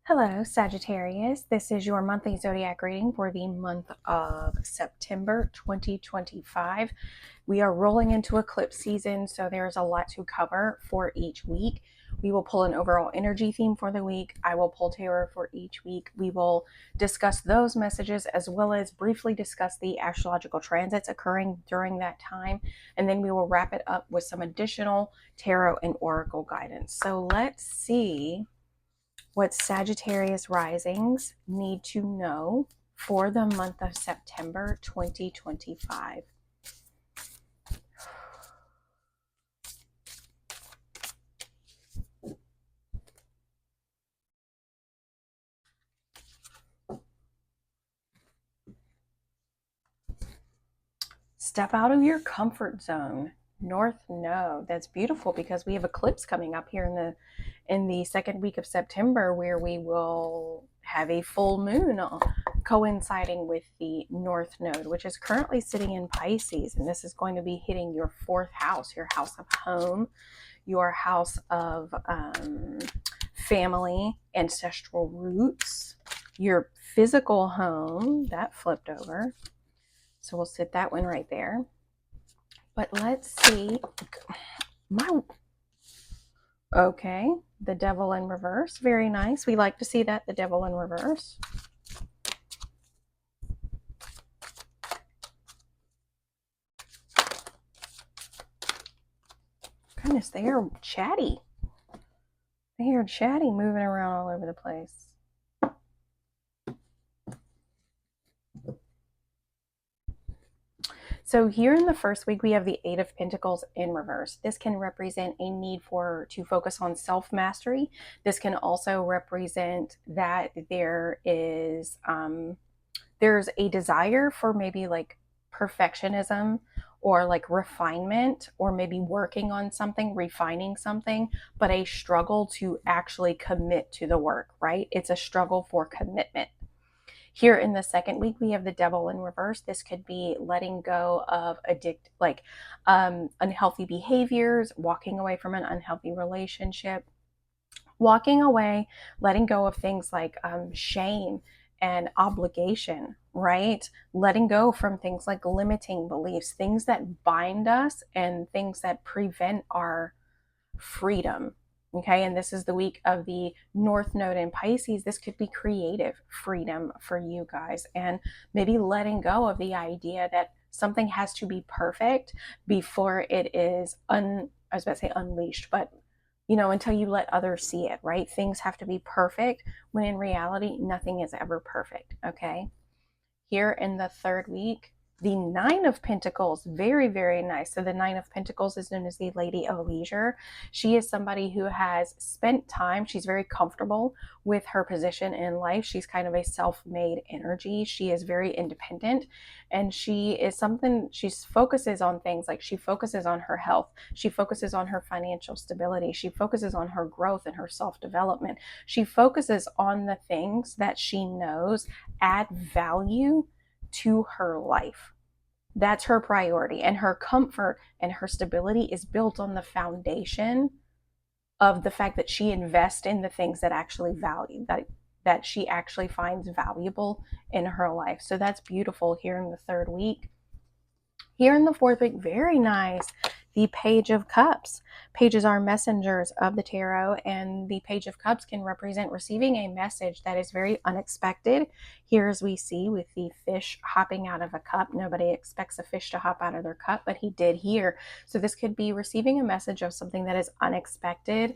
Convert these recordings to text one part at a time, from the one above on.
Hello, Sagittarius. This is your monthly zodiac reading for the month of September 2025. We are rolling into eclipse season, so there's a lot to cover for each week. We will pull an overall energy theme for the week. I will pull tarot for each week. We will discuss those messages as well as briefly discuss the astrological transits occurring during that time. And then we will wrap it up with some additional tarot and oracle guidance. So let's see what Sagittarius risings need to know for the month of September 2025. Step out of your comfort zone. North Node. That's beautiful because we have eclipse coming up here in the second week of September, where we will have a full moon coinciding with the North Node, which is currently sitting in Pisces. And this is going to be hitting your fourth house, your house of home, your house of family, ancestral roots, your physical home. That flipped over. So we'll sit that one right there. But let's see. Okay, the devil in reverse. Very nice. We like to see that, the devil in reverse. Goodness, they are chatty. They are chatty, moving around all over the place. So here in the first week, we have the Eight of Pentacles in reverse. This can represent a need to focus on self-mastery. This can also represent that there's a desire for maybe like perfectionism or like refinement, or maybe working on something, refining something, but a struggle to actually commit to the work, right? It's a struggle for commitment. Here in the second week, we have the devil in reverse. This could be letting go of unhealthy behaviors, walking away from an unhealthy relationship, walking away, letting go of things like shame and obligation, right? Letting go from things like limiting beliefs, things that bind us and things that prevent our freedom. Okay, and this is the week of the North Node in Pisces. This could be creative freedom for you guys, and maybe letting go of the idea that something has to be perfect before it is I was about to say unleashed, but until you let others see it, right? Things have to be perfect when in reality, nothing is ever perfect. Okay, here in the third week, the Nine of Pentacles, very, very nice. So the Nine of Pentacles is known as the Lady of Leisure. She is somebody who has spent time. She's very comfortable with her position in life. She's kind of a self-made energy. She is very independent, and she focuses on things like she focuses on her health. She focuses on her financial stability. She focuses on her growth and her self-development. She focuses on the things that she knows add value to her life. That's her priority, and her comfort and her stability is built on the foundation of the fact that she invests in the things that actually value, that she actually finds valuable in her life. So that's beautiful here in the third week. Here in the fourth week, very nice. The Page of Cups. Pages are messengers of the tarot, and the Page of Cups can represent receiving a message that is very unexpected. Here, as we see with the fish hopping out of a cup, nobody expects a fish to hop out of their cup, but he did here. So this could be receiving a message of something that is unexpected,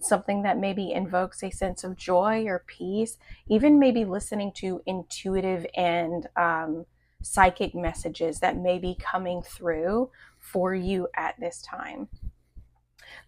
something that maybe invokes a sense of joy or peace, even maybe listening to intuitive and psychic messages that may be coming through for you at this time.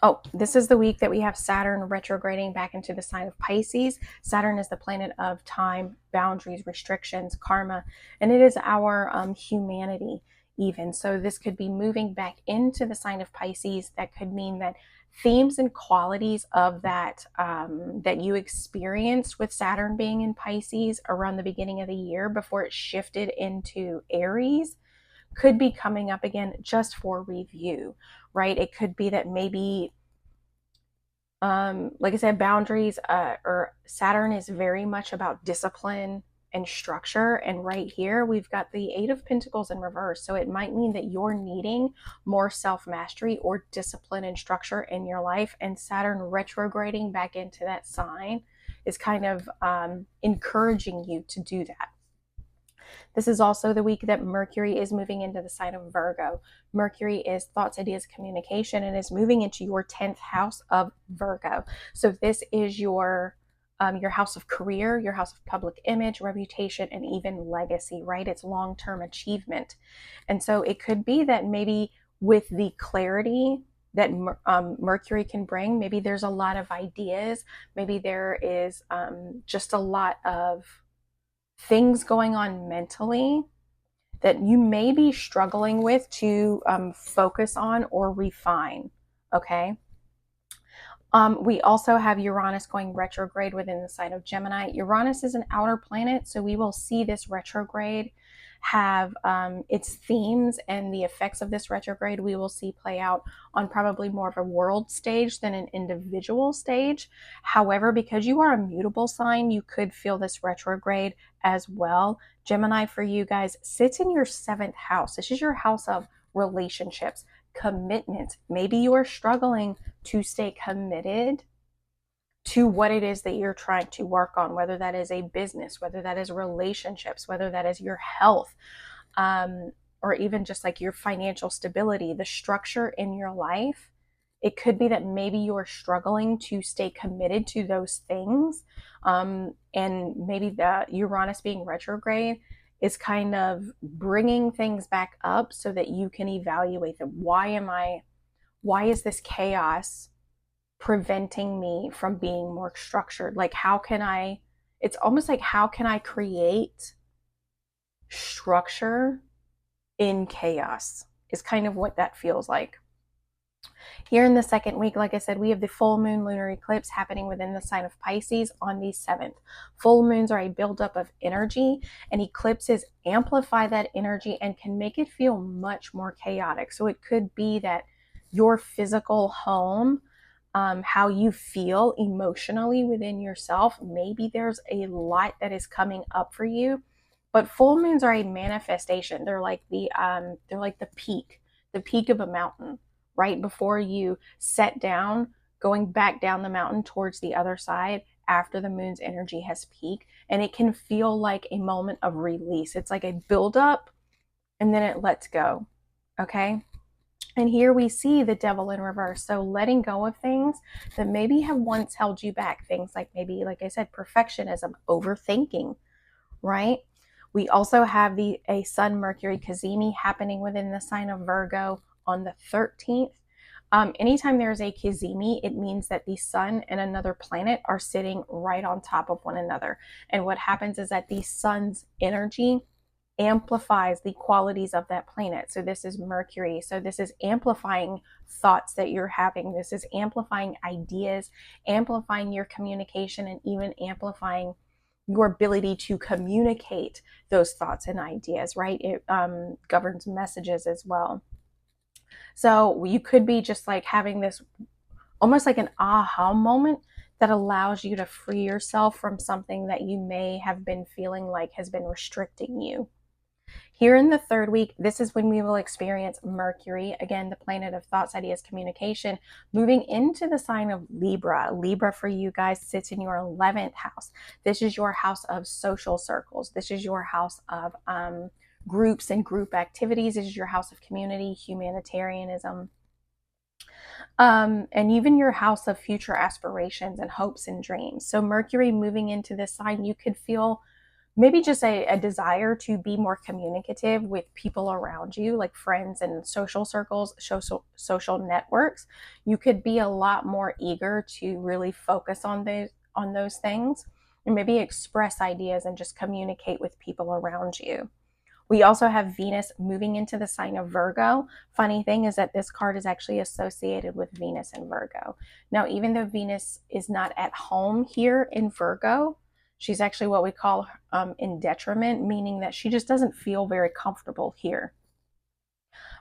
Oh, this is the week that we have Saturn retrograding back into the sign of Pisces. Saturn is the planet of time, boundaries, restrictions, karma, and it is our humanity even. So this could be moving back into the sign of Pisces. That could mean that themes and qualities of that that you experienced with Saturn being in Pisces around the beginning of the year before it shifted into Aries could be coming up again just for review, right? It could be that maybe Like I said, boundaries, or Saturn is very much about discipline and structure. And right here, we've got the Eight of Pentacles in reverse. So it might mean that you're needing more self mastery or discipline and structure in your life. And Saturn retrograding back into that sign is kind of encouraging you to do that. This is also the week that Mercury is moving into the sign of Virgo. Mercury is thoughts, ideas, communication, and is moving into your 10th house of Virgo. So this is your house of career, your house of public image, reputation, and even legacy, right? It's long-term achievement. And so it could be that maybe with the clarity that Mercury can bring, maybe there's a lot of ideas, maybe there is just a lot of things going on mentally that you may be struggling with to focus on or refine. Okay. We also have Uranus going retrograde within the sign of Gemini. Uranus is an outer planet, so we will see this retrograde have its themes and the effects of this retrograde we will see play out on probably more of a world stage than an individual stage. However, because you are a mutable sign, you could feel this retrograde as well. Gemini, for you guys, sits in your 7th house. This is your house of relationships, commitment. Maybe you are struggling to stay committed to what it is that you're trying to work on, whether that is a business, whether that is relationships, whether that is your health, or even just like your financial stability, the structure in your life. It could be that maybe you're struggling to stay committed to those things. And maybe the Uranus being retrograde is kind of bringing things back up so that you can evaluate them. Why is this chaos preventing me from being more structured? Like, it's almost like, how can I create structure in chaos is kind of what that feels like. Here in the second week, like I said, we have the full moon lunar eclipse happening within the sign of Pisces on the 7th. Full moons are a buildup of energy, and eclipses amplify that energy and can make it feel much more chaotic. So it could be that your physical home, how you feel emotionally within yourself, maybe there's a lot that is coming up for you. But full moons are a manifestation. They're like the peak of a mountain right before you set down, going back down the mountain towards the other side after the moon's energy has peaked. And it can feel like a moment of release. It's like a buildup and then it lets go. Okay. And here we see the devil in reverse. So letting go of things that maybe have once held you back. Things like maybe, like I said, perfectionism, overthinking, right? We also have a Sun Mercury cazimi happening within the sign of Virgo on the 13th. Anytime there's a cazimi, it means that the sun and another planet are sitting right on top of one another. And what happens is that the sun's energy amplifies the qualities of that planet. So this is Mercury. So this is amplifying thoughts that you're having. This is amplifying ideas, amplifying your communication, and even amplifying your ability to communicate those thoughts and ideas, right? It governs messages as well. So you could be just like having this almost like an aha moment that allows you to free yourself from something that you may have been feeling like has been restricting you. Here in the third week, this is when we will experience Mercury, again, the planet of thoughts, ideas, communication, moving into the sign of Libra. Libra for you guys sits in your 11th house. This is your house of social circles. This is your house of groups and group activities. This is your house of community, humanitarianism, and even your house of future aspirations and hopes and dreams. So Mercury moving into this sign, you could feel maybe just a desire to be more communicative with people around you, like friends and social circles, social networks. You could be a lot more eager to really focus on those things and maybe express ideas and just communicate with people around you. We also have Venus moving into the sign of Virgo. Funny thing is that this card is actually associated with Venus and Virgo. Now, even though Venus is not at home here in Virgo, she's actually what we call in detriment, meaning that she just doesn't feel very comfortable here.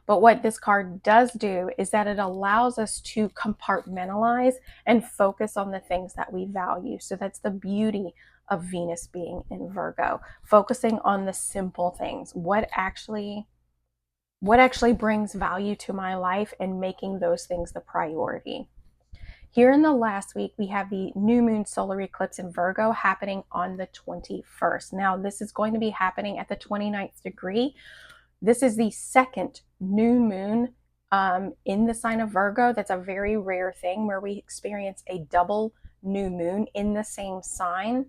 But what this card does do is that it allows us to compartmentalize and focus on the things that we value. So that's the beauty of Venus being in Virgo, focusing on the simple things. What actually brings value to my life, and making those things the priority. Here in the last week, we have the new moon solar eclipse in Virgo happening on the 21st. Now, this is going to be happening at the 29th degree. This is the second new moon in the sign of Virgo. That's a very rare thing where we experience a double new moon in the same sign.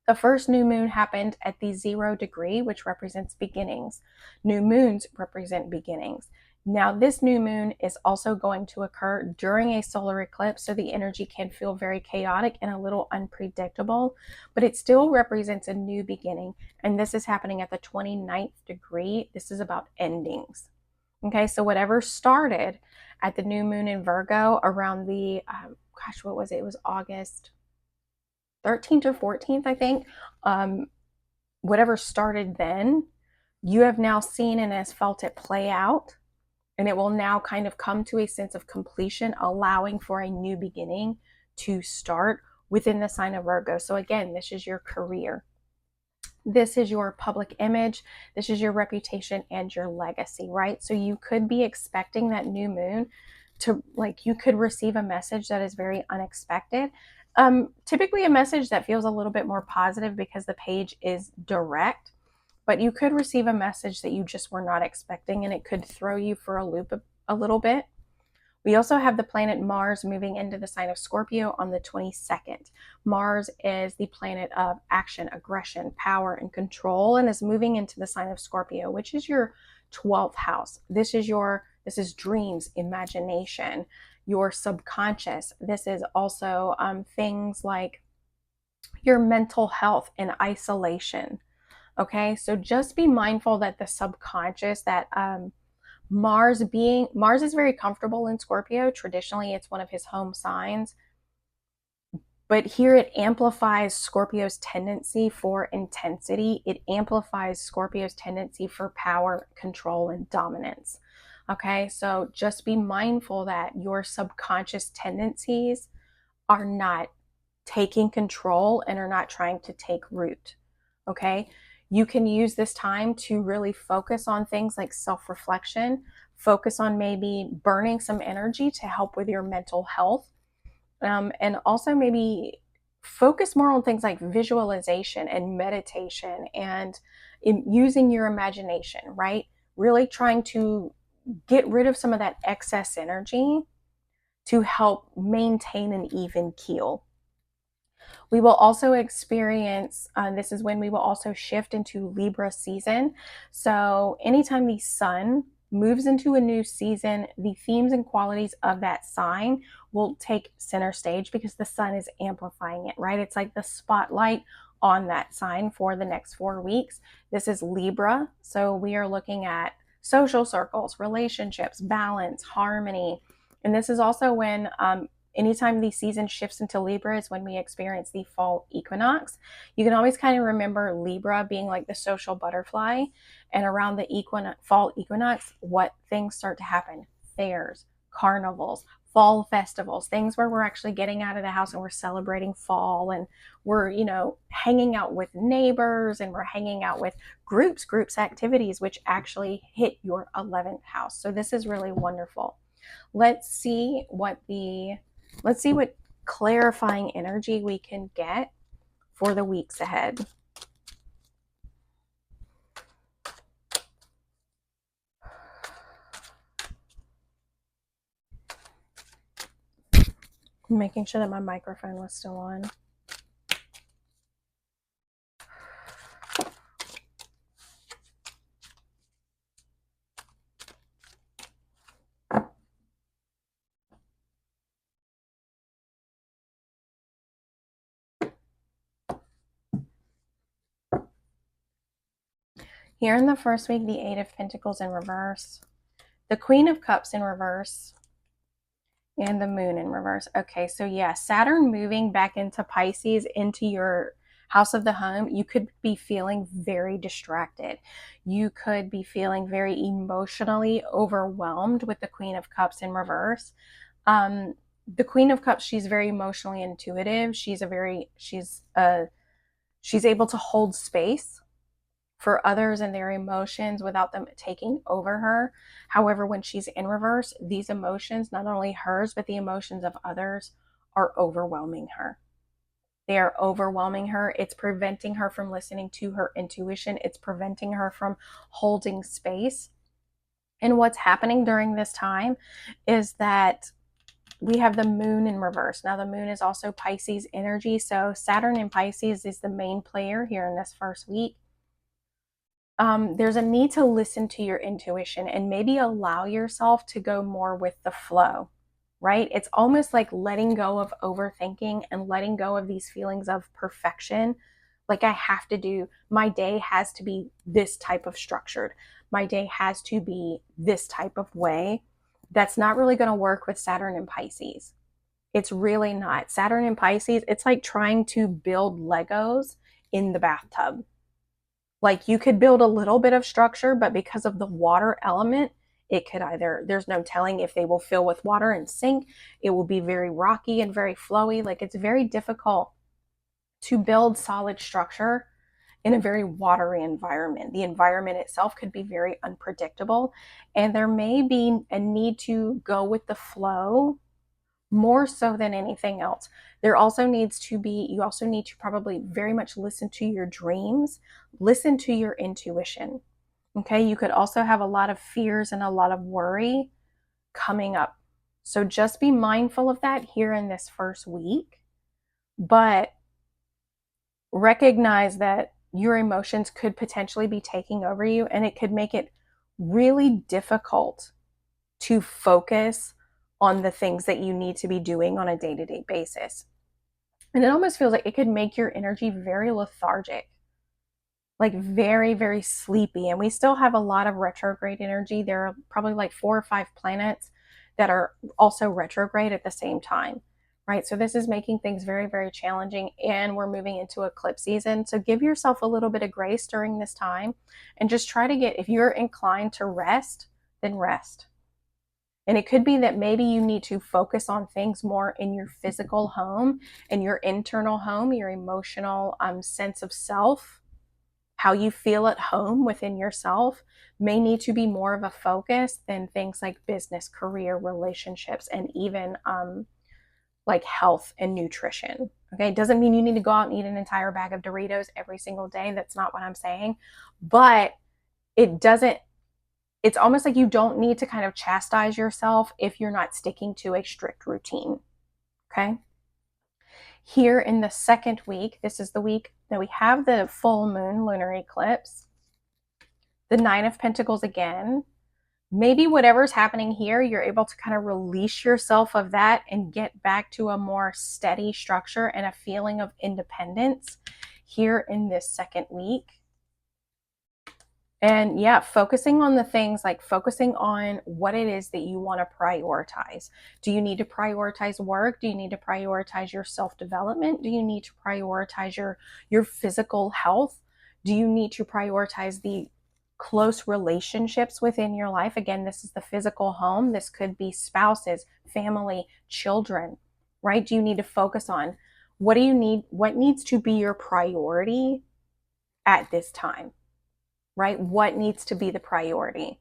The first new moon happened at the 0 degree, which represents beginnings. New moons represent beginnings. Now, this new moon is also going to occur during a solar eclipse, so the energy can feel very chaotic and a little unpredictable, but it still represents a new beginning, and this is happening at the 29th degree. This is about endings. Okay, so whatever started at the new moon in Virgo around the, what was it? It was August 13th or 14th, I think. Whatever started then, you have now seen and has felt it play out. And it will now kind of come to a sense of completion, allowing for a new beginning to start within the sign of Virgo. So again, this is your career. This is your public image. This is your reputation and your legacy, right? So you could be expecting that new moon to, like, you could receive a message that is very unexpected. Typically a message that feels a little bit more positive because the page is direct. But you could receive a message that you just were not expecting, and it could throw you for a loop a little bit. We also have the planet Mars moving into the sign of Scorpio on the 22nd. Mars is the planet of action, aggression, power, and control, and is moving into the sign of Scorpio, which is your 12th house. This is dreams, imagination, your subconscious. This is also things like your mental health and isolation. Okay, so just be mindful that the subconscious, that Mars is very comfortable in Scorpio. Traditionally, it's one of his home signs. But here it amplifies Scorpio's tendency for intensity. It amplifies Scorpio's tendency for power, control, and dominance. Okay, so just be mindful that your subconscious tendencies are not taking control and are not trying to take root. Okay, you can use this time to really focus on things like self-reflection, focus on maybe burning some energy to help with your mental health, and also maybe focus more on things like visualization and meditation and using your imagination, right? Really trying to get rid of some of that excess energy to help maintain an even keel. We will also experience, this is when we will also shift into Libra season. So anytime the sun moves into a new season, the themes and qualities of that sign will take center stage because the sun is amplifying it, right? It's like the spotlight on that sign for the next 4 weeks. This is Libra. So we are looking at social circles, relationships, balance, harmony. And this is also when anytime the season shifts into Libra is when we experience the fall equinox. You can always kind of remember Libra being like the social butterfly, and around the fall equinox, what things start to happen? Fairs, carnivals, fall festivals, things where we're actually getting out of the house and we're celebrating fall, and we're, hanging out with neighbors, and we're hanging out with groups activities, which actually hit your 11th house. So this is really wonderful. Let's see what clarifying energy we can get for the weeks ahead. Making sure that my microphone was still on. Here in the first week, the Eight of Pentacles in reverse, the Queen of Cups in reverse, and the Moon in reverse. Okay, so yeah, Saturn moving back into Pisces, into your House of the home, you could be feeling very distracted. You could be feeling very emotionally overwhelmed with the Queen of Cups in reverse. The Queen of Cups, she's very emotionally intuitive. She's able to hold space for others and their emotions without them taking over her. However, when she's in reverse, these emotions, not only hers, but the emotions of others, are overwhelming her. They are overwhelming her. It's preventing her from listening to her intuition. It's preventing her from holding space. And what's happening during this time is that we have the moon in reverse. Now, the moon is also Pisces energy. So Saturn in Pisces is the main player here in this first week. There's a need to listen to your intuition and maybe allow yourself to go more with the flow, right? It's almost like letting go of overthinking and letting go of these feelings of perfection. Like, I have to do, my day has to be this type of structured. My day has to be this type of way. That's not really going to work with Saturn and Pisces. It's really not. Saturn and Pisces, it's like trying to build Legos in the bathtub. Like, you could build a little bit of structure, but because of the water element, it could either, there's no telling if they will fill with water and sink. It will be very rocky and very flowy. Like, it's very difficult to build solid structure in a very watery environment. The environment itself could be very unpredictable, and there may be a need to go with the flow more so than anything else. There also needs to be, you also need to probably very much listen to your dreams, listen to your intuition. Okay, you could also have a lot of fears and a lot of worry coming up. So just be mindful of that here in this first week, but recognize that your emotions could potentially be taking over you, and it could make it really difficult to focus on the things that you need to be doing on a day-to-day basis. And it almost feels like it could make your energy very lethargic, like very, very sleepy. And we still have a lot of retrograde energy. There are probably like 4 or 5 planets that are also retrograde at the same time, right? So this is making things very, very challenging, and we're moving into eclipse season. So give yourself a little bit of grace during this time and just try to get, if you're inclined to rest, then rest. And it could be that maybe you need to focus on things more in your physical home and your internal home, your emotional sense of self, how you feel at home within yourself may need to be more of a focus than things like business, career, relationships, and even like health and nutrition. Okay, it doesn't mean you need to go out and eat an entire bag of Doritos every single day. That's not what I'm saying. But it doesn't, it's almost like you don't need to kind of chastise yourself if you're not sticking to a strict routine. Okay. Here in the second week, this is the week that we have the full moon lunar eclipse, the 9 of Pentacles again. Maybe whatever's happening here, you're able to kind of release yourself of that and get back to a more steady structure and a feeling of independence here in this second week. And yeah, focusing on the things, like focusing on what it is that you want to prioritize. Do you need to prioritize work? Do you need to prioritize your self-development? Do you need to prioritize your physical health? Do you need to prioritize the close relationships within your life? Again, this is the physical home. This could be spouses, family, children, right? Do you need to focus on what do you need? What needs to be your priority at this time? Right? What needs to be the priority?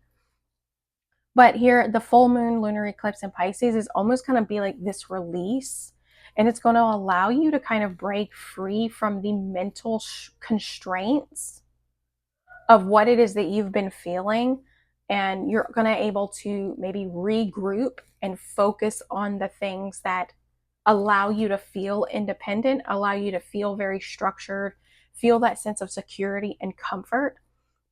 But here, the full moon lunar eclipse in Pisces is almost going to be like this release, and it's going to allow you to kind of break free from the mental constraints of what it is that you've been feeling, and you're going to able to maybe regroup and focus on the things that allow you to feel independent, allow you to feel very structured, feel that sense of security and comfort,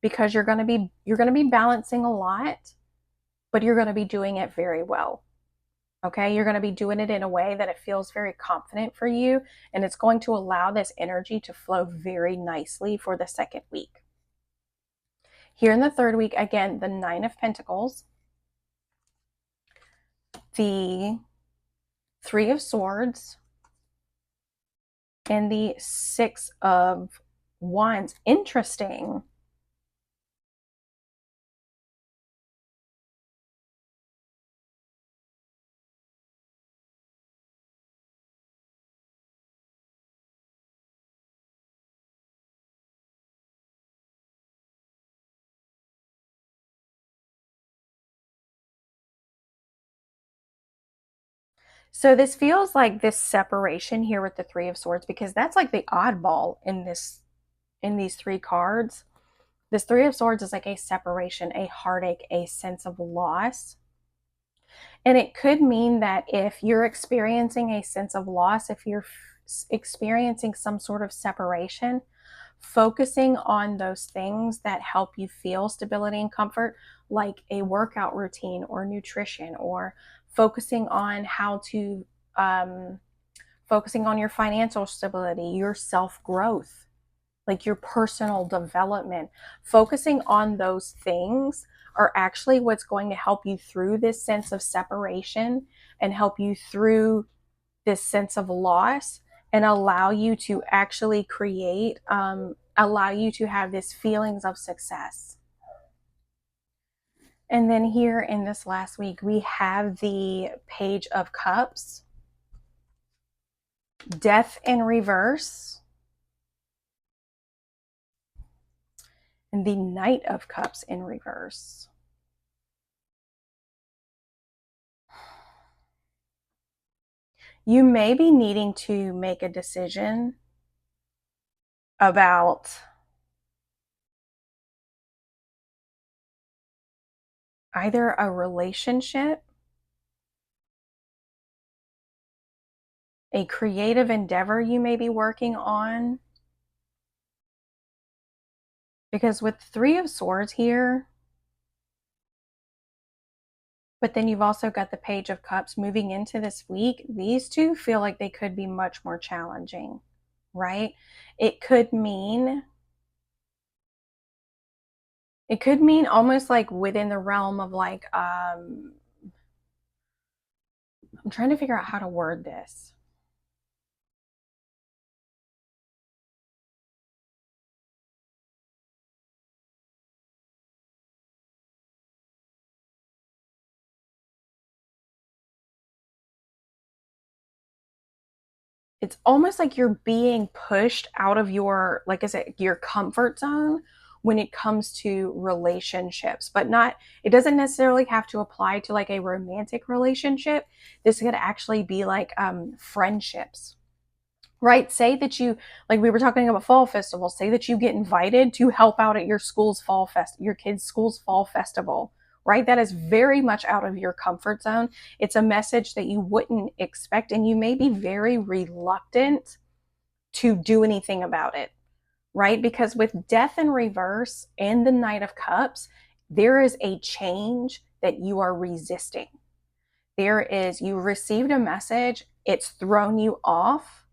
because you're going to be balancing a lot, but you're going to be doing it very well. Okay? You're going to be doing it in a way that it feels very confident for you, and it's going to allow this energy to flow very nicely for the second week. Here in the third week, again, the 9 of Pentacles, the 3 of Swords, and the Six of Wands. Interesting. So this feels like this separation here with the Three of Swords, because that's like the oddball in these three cards. This Three of Swords is like a separation, a heartache, a sense of loss. And it could mean that if you're experiencing a sense of loss, if you're experiencing some sort of separation, focusing on those things that help you feel stability and comfort, like a workout routine or nutrition, or focusing on how to, focusing on your financial stability, your self growth, like your personal development, focusing on those things are actually what's going to help you through this sense of separation and help you through this sense of loss and allow you to actually create, allow you to have these feelings of success. And then here in this last week, we have the Page of Cups, Death in reverse, and the Knight of Cups in reverse. You may be needing to make a decision about either a relationship, a creative endeavor you may be working on. Because with Three of Swords here, but then you've also got the Page of Cups moving into this week, these two feel like they could be much more challenging, right? It could mean almost like within the realm of like, I'm trying to figure out how to word this. It's almost like you're being pushed out of your, like I said, your comfort zone when it comes to relationships, but not, it doesn't necessarily have to apply to like a romantic relationship. This could actually be like friendships, right? Say that you, like we were talking about fall festival, say that you get invited to help out at your school's your kid's school's fall festival, right? That is very much out of your comfort zone. It's a message that you wouldn't expect, and you may be very reluctant to do anything about it, right? Because with Death in reverse and the Knight of Cups, there is a change that you are resisting. You received a message, it's thrown you off,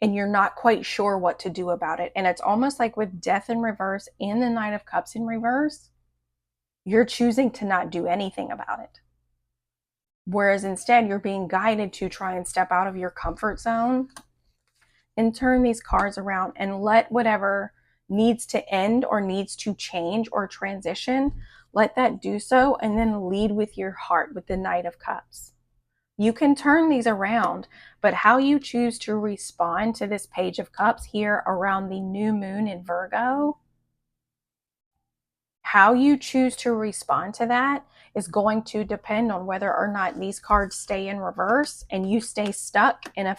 and you're not quite sure what to do about it. And it's almost like with Death in reverse and the Knight of Cups in reverse, you're choosing to not do anything about it. Whereas instead, you're being guided to try and step out of your comfort zone and turn these cards around and let whatever needs to end or needs to change or transition, let that do so, and then lead with your heart with the Knight of Cups. You can turn these around, but how you choose to respond to this Page of Cups here around the new moon in Virgo, how you choose to respond to that is going to depend on whether or not these cards stay in reverse and you stay stuck in a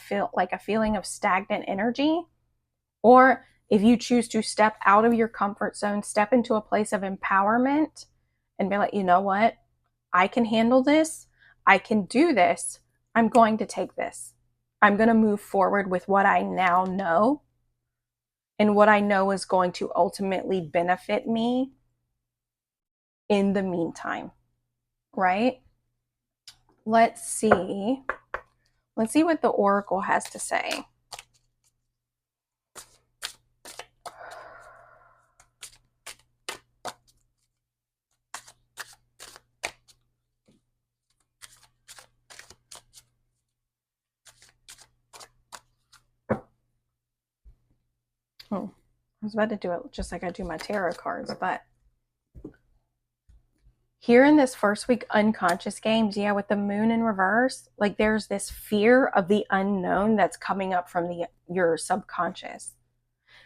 feeling of stagnant energy, or if you choose to step out of your comfort zone, step into a place of empowerment and be like, you know what? I can handle this. I can do this. I'm going to take this. I'm going to move forward with what I now know and what I know is going to ultimately benefit me in the meantime, right? Let's see. Let's see what the Oracle has to say. I was about to do it just like I do my tarot cards, but here in this first week unconscious games, yeah, with the moon in reverse, like there's this fear of the unknown that's coming up from your subconscious.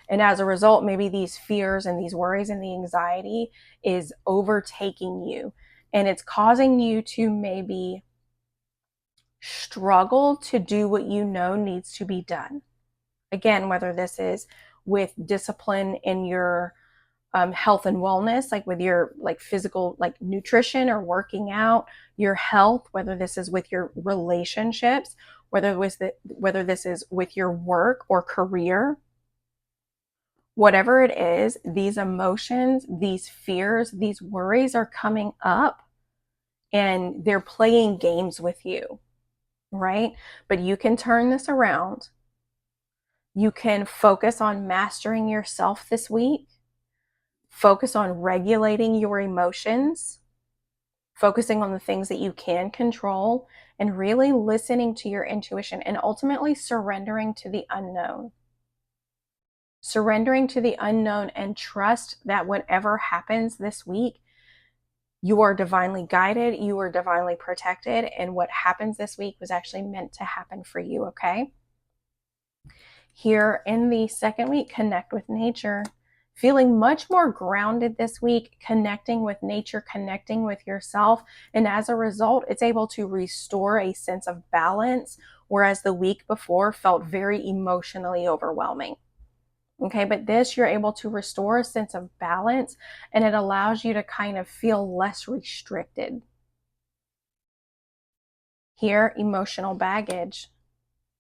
And as a result, maybe these fears and these worries and the anxiety is overtaking you. And it's causing you to maybe struggle to do what you know needs to be done. Again, whether this is with discipline in your health and wellness, like with your like physical, like nutrition or working out, your health, whether this is with your relationships, whether this is with your work or career, whatever it is, these emotions, these fears, these worries are coming up and they're playing games with you, right? But you can turn this around. You can focus on mastering yourself this week. Focus on regulating your emotions, focusing on the things that you can control, and really listening to your intuition and ultimately surrendering to the unknown. Surrendering to the unknown and trust that whatever happens this week, you are divinely guided, you are divinely protected, and what happens this week was actually meant to happen for you, okay? Here in the second week, connect with nature. Feeling much more grounded this week, connecting with nature, connecting with yourself. And as a result, it's able to restore a sense of balance, whereas the week before felt very emotionally overwhelming. Okay, but this, you're able to restore a sense of balance, and it allows you to kind of feel less restricted. Here, emotional baggage.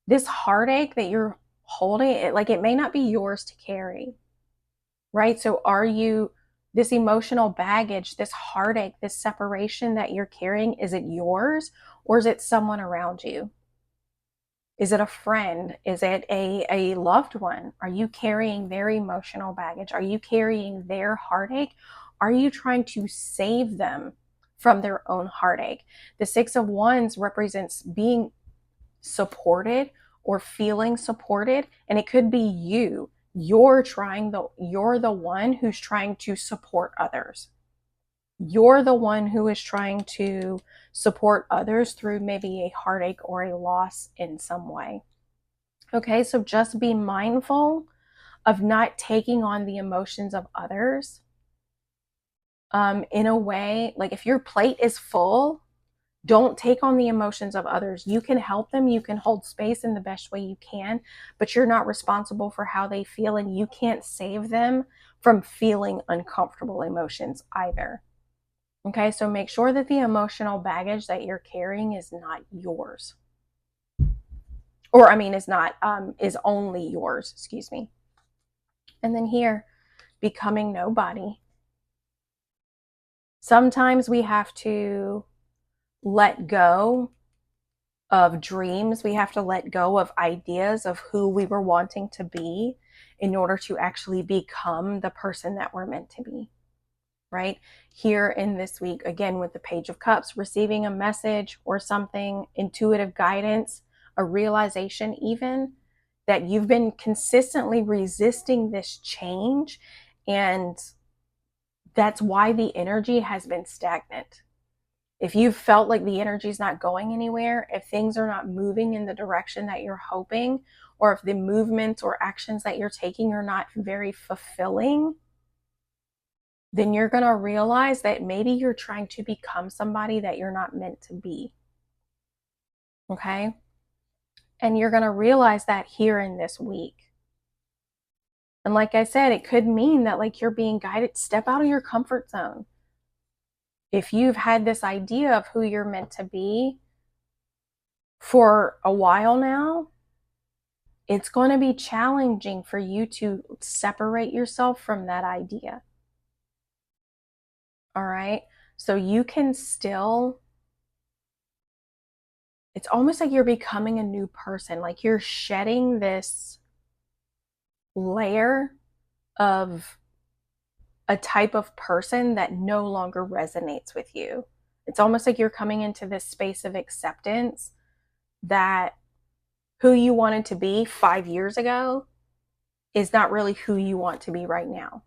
This heartache that you're holding, it may not be yours to carry, right? So are you, this emotional baggage, this heartache, this separation that you're carrying, is it yours or is it someone around you? Is it a friend? Is it a loved one? Are you carrying their emotional baggage? Are you carrying their heartache? Are you trying to save them from their own heartache? The Six of Wands represents being supported or feeling supported, and it could be you. You're the one who's trying to support others. You're the one who is trying to support others through maybe a heartache or a loss in some way. Okay, so just be mindful of not taking on the emotions of others in a way, like if your plate is full, don't take on the emotions of others. You can help them, you can hold space in the best way you can, but you're not responsible for how they feel, and you can't save them from feeling uncomfortable emotions either. Okay, so make sure that the emotional baggage that you're carrying is not yours. Or, is only yours, excuse me. And then here, becoming nobody. Sometimes we have to let go of dreams. We have to let go of ideas of who we were wanting to be in order to actually become the person that we're meant to be, right? Here in this week, again, with the Page of Cups, receiving a message or something, intuitive guidance, a realization even that you've been consistently resisting this change, and that's why the energy has been stagnant. If you felt like the energy is not going anywhere, if things are not moving in the direction that you're hoping, or if the movements or actions that you're taking are not very fulfilling, then you're going to realize that maybe you're trying to become somebody that you're not meant to be. Okay? And you're going to realize that here in this week. And like I said, it could mean that like you're being guided, step out of your comfort zone. If you've had this idea of who you're meant to be for a while now, it's going to be challenging for you to separate yourself from that idea. All right? So you can still, it's almost like you're becoming a new person. Like you're shedding this layer of a type of person that no longer resonates with you. It's almost like you're coming into this space of acceptance that who you wanted to be 5 years ago is not really who you want to be right now.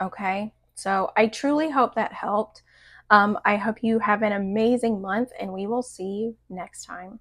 Okay, so I truly hope that helped. I hope you have an amazing month, and we will see you next time.